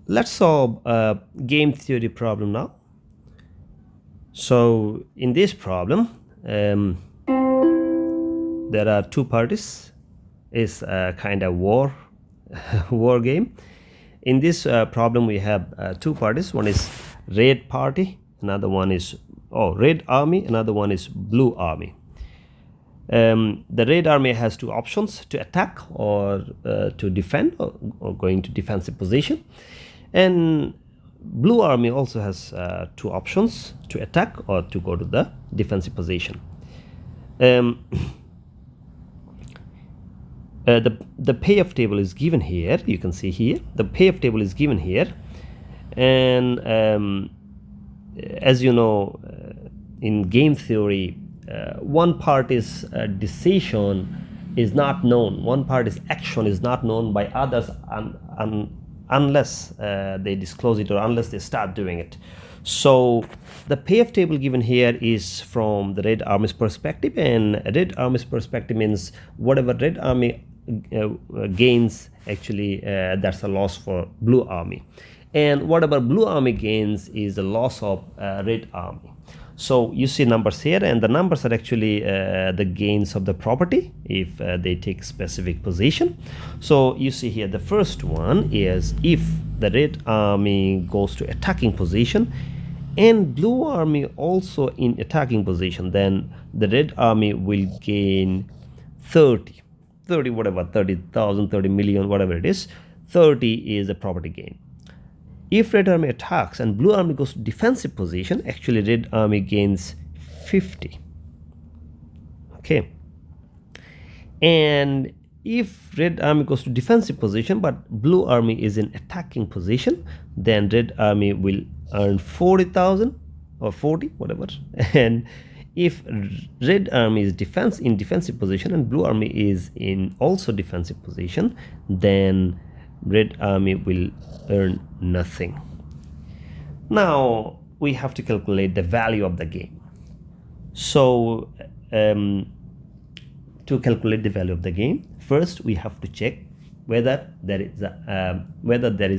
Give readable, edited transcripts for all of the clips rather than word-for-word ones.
Let's solve a game theory problem now. So in this problem, there are two parties. It's a kind of war game. In this problem, we have two parties. One is red party, another one is red army, another one is blue army. The red army has two options: to attack or to defend, or going to defensive position. And blue army also has two options: to attack or to go to the defensive position. The payoff table is given here. You can see here the payoff table is given here, and as you know, in game theory, one party's decision is not known, one party's action is not known by others unless they disclose it or unless they start doing it. So the payoff table given here is from the red army's perspective, and red army's perspective means whatever red army gains, actually that's a loss for blue army, and whatever blue army gains is the loss of red army. So you see numbers here, and the numbers are actually the gains of the property if they take specific position. So you see here the first one is if the red army goes to attacking position and blue army also in attacking position, then the red army will gain 30 whatever, 30,000, 30 million, whatever it is. 30 is the property gain. If red army attacks and blue army goes to defensive position, actually red army gains 50. Okay. And if red army goes to defensive position but blue army is in attacking position, then red army will earn 40,000 or 40, whatever. And if red army is in defensive position and blue army is in also defensive position, then red army will earn nothing. Now we have to calculate the value of the game. So to calculate the value of the game, first we have to check whether there is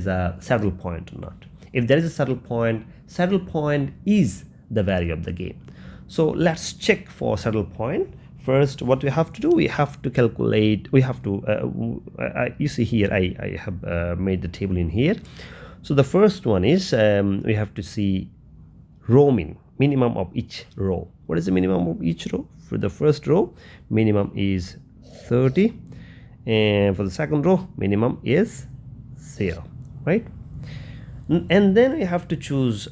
a saddle point or not. If there is a saddle point is the value of the game. So let's check for saddle point. First, what we have to do, we have to calculate, we have to, you see here, I have made the table in here. So the first one is, we have to see row minimum of each row. What is the minimum of each row? For the first row, minimum is 30. And for the second row, minimum is 0, right? And then we have to choose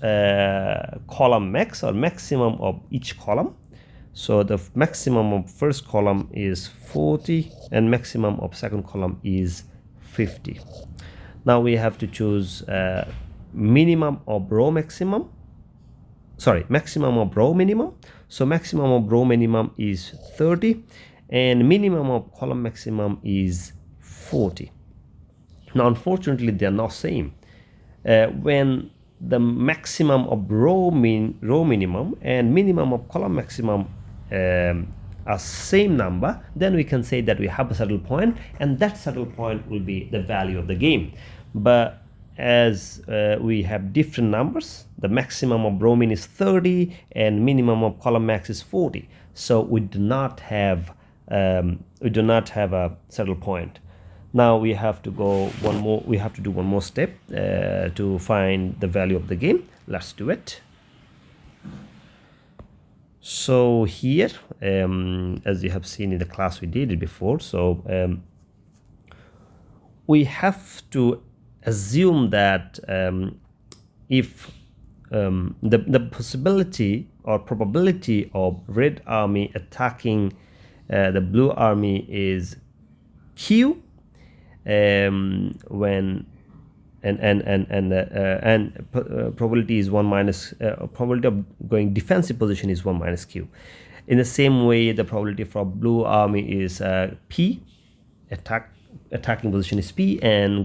column max or maximum of each column. So the maximum of first column is 40 and maximum of second column is 50. Now we have to choose minimum of row maximum. Sorry, maximum of row minimum. So maximum of row minimum is 30 and minimum of column maximum is 40. Now unfortunately they are not same. When the maximum of row minimum and minimum of column maximum are same number, then we can say that we have a saddle point, and that saddle point will be the value of the game. But as we have different numbers, the maximum of row min is 30 and minimum of column max is 40, so we do not have a saddle point. Now we have to go one more. We have to do one more step to find the value of the game. Let's do it. So here, as you have seen in the class, we did it before. So we have to assume that if the possibility or probability of red army attacking the blue army is Q. When probability is 1 minus probability of going defensive position is 1 minus Q. In the same way, the probability for blue army is P, attacking position is P, and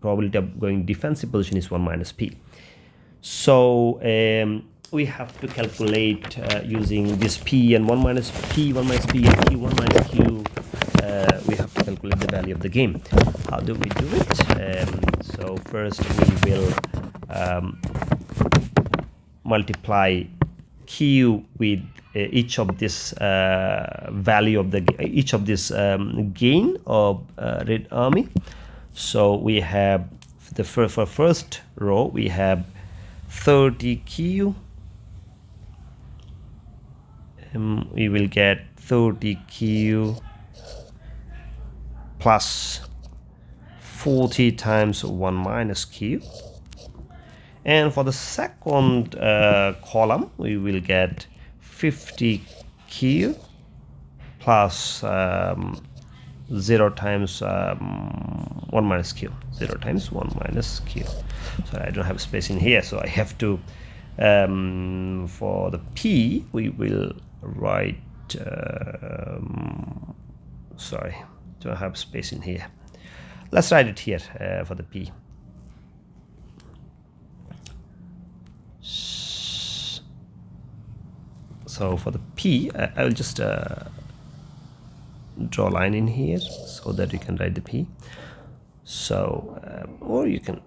probability of going defensive position is 1 minus P. So we have to calculate using this P and 1 minus P, 1 minus P, and Q, 1 minus Q. We have to calculate the value of the game. How do we do it? So first we will multiply q with each of this value of each of this gain of Red Army. So we have for first row we have 30q. We will get 30q plus 40 times 1 minus q. And for the second column, we will get 50q plus 0 times 1 minus q. 0 times 1 minus q. So I don't have space in here, so I have to, for the p, we will write, sorry, don't have space in here. Let's write it here for the p. So for the p, I will just draw a line in here so that you can write the p. So or you can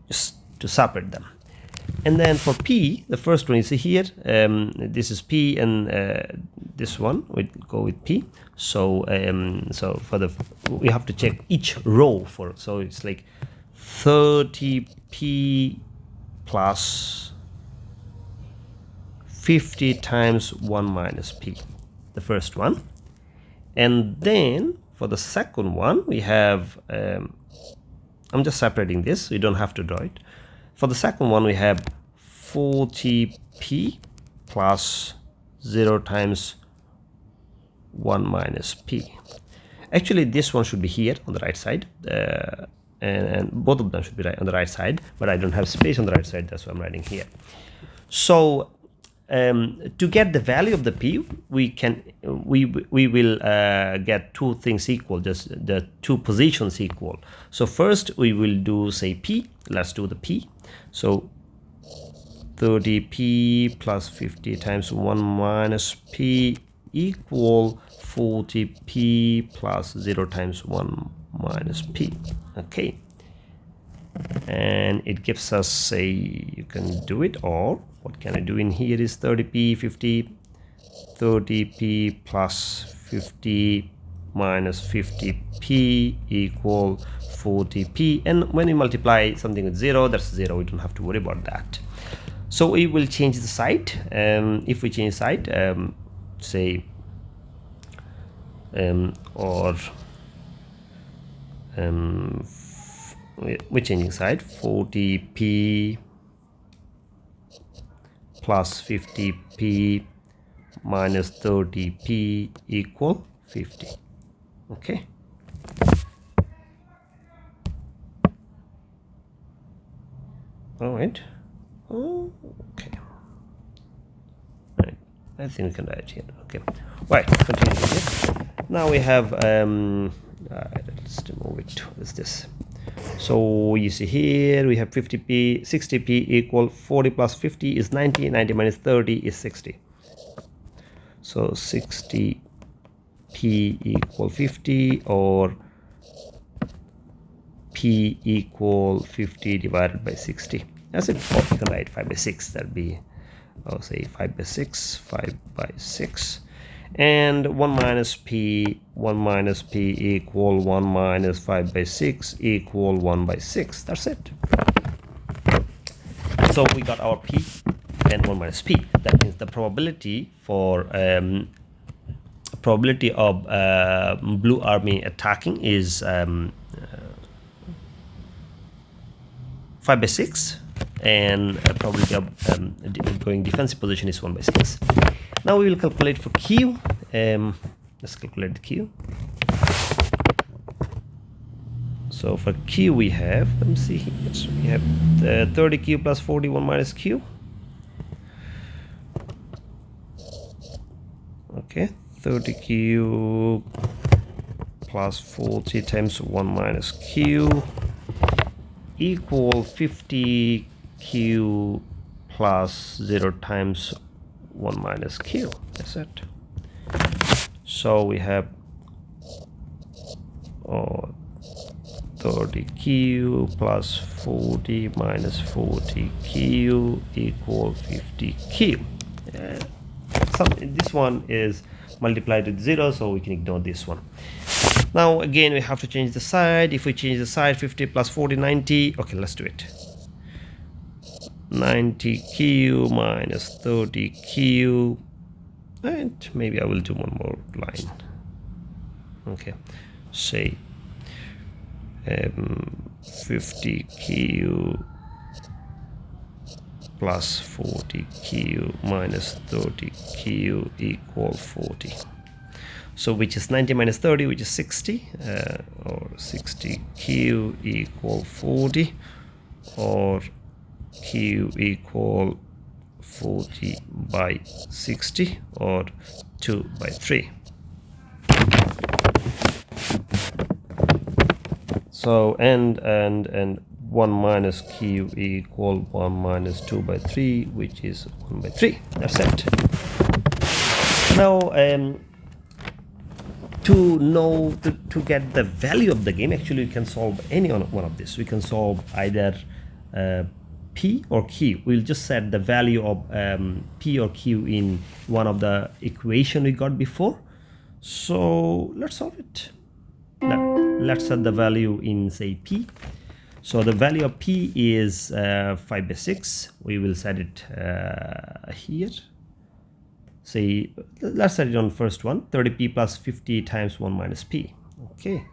just to separate them. And then for p, the first one is here. This is p, and this one we go with p. So so for the, we have to check each row for, so it's like 30p plus 50 times 1 minus p, the first one. And then for the second one we have, I'm just separating this, so you don't have to draw it. For the second one we have 40p plus 0 times 1 minus p. Actually this one should be here on the right side, and both of them should be right on the right side, but I don't have space on the right side, that's why I'm writing here. So to get the value of the p, we will get two things equal, just the two positions equal. So first we will do, say, p. Let's do the p. So 30p plus 50 times 1 minus p equal 40p plus 0 times 1 minus p. Okay, and it gives us, say, you can do it, or what can I do in here is 30p, 50, 30p plus 50 minus 50p equal 40p. And when we multiply something with 0, that's 0. We don't have to worry about that. So we will change the sign. If we change sign, say, or we're changing side, 40p plus 50p minus 30p equal 50. Okay, all right. Okay, right. I think we can write here. Okay, right, continue here. Now we have let's remove it. What is this? So you see here we have 50p, 60p equal 40 plus 50 is 90, 90 minus 30 is 60. So 60p equal 50, or p equal 50 divided by 60. That's it. Or you can write 5 by 6. That'd be, I'll say 5 by 6, 5 by 6. And 1 minus p equal 1 minus 5 by 6 equal 1 by 6. That's it. So we got our p and 1 minus p. That means the probability for probability of Blue Army attacking is 5 by 6, and probability of going defensive position is 1 by 6. Now we will calculate for q. Let's calculate the q. So for q we have, let me see here, so we have 30q plus 41 minus q. Okay, 30q plus 40 times 1 minus q equal 50q plus 0 times 1 minus q. That's it. So we have or 30q plus 40 minus 40q equal 50q. This one is multiplied with 0, so we can ignore this one. Now again we have to change the side. If we change the side, 50 plus 40, 90. Okay, let's do it. 90q minus 30q, and maybe I will do one more line. Okay, say 50q plus 40q minus 30q equal 40. So which is 90 minus 30, which is 60, or 60q equal 40, or q equal 40 by 60, or 2 by 3. So and 1 minus q equal 1 minus 2 by 3, which is 1 by 3. That's it. Now to get the value of the game, actually we can solve any one of this. We can solve either p or q. We'll just set the value of p or q in one of the equation we got before. So let's solve it. Let's set the value in, say, p. So the value of p is 5 by 6. We will set it here. Say, let's set it on first one, 30p plus 50 times 1 minus p. Okay,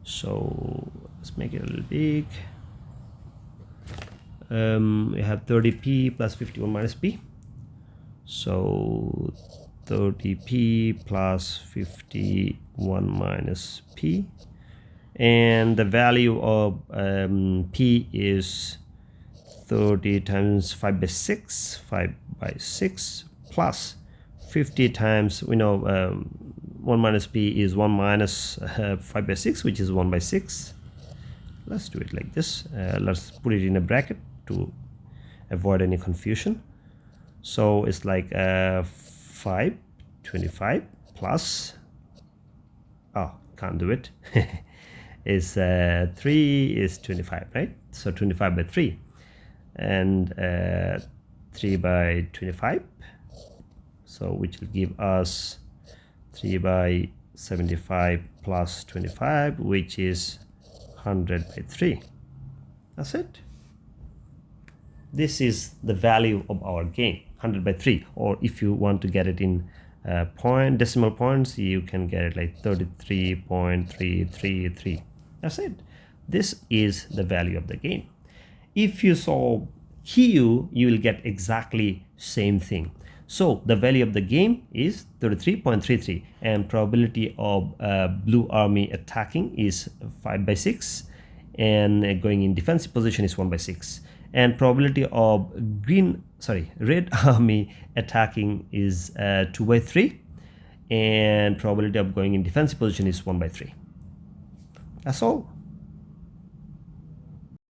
so let's make it a little big. We have 30p plus 51 minus p. So 30p plus 51 minus p, and the value of p is 30 times 5 by 6, 5 by 6, plus 50 times, we know 1 minus p is 1 minus 5 by 6, which is 1 by 6. Let's do it like this. Let's put it in a bracket to avoid any confusion. So it's like 25 plus, oh, can't do it, is 3 is 25, right? So 25 by 3, and 3 by 25, so which will give us 3 by 75 plus 25, which is 100 by 3. That's it. This is the value of our game, 100 by 3. Or if you want to get it in decimal points, you can get it like 33.333. That's it. This is the value of the game. If you solve q, you will get exactly same thing. So the value of the game is 33.33, and probability of blue army attacking is 5 by 6, and going in defensive position is 1 by 6, and probability of red army attacking is 2 by 3, and probability of going in defensive position is 1 by 3. That's all.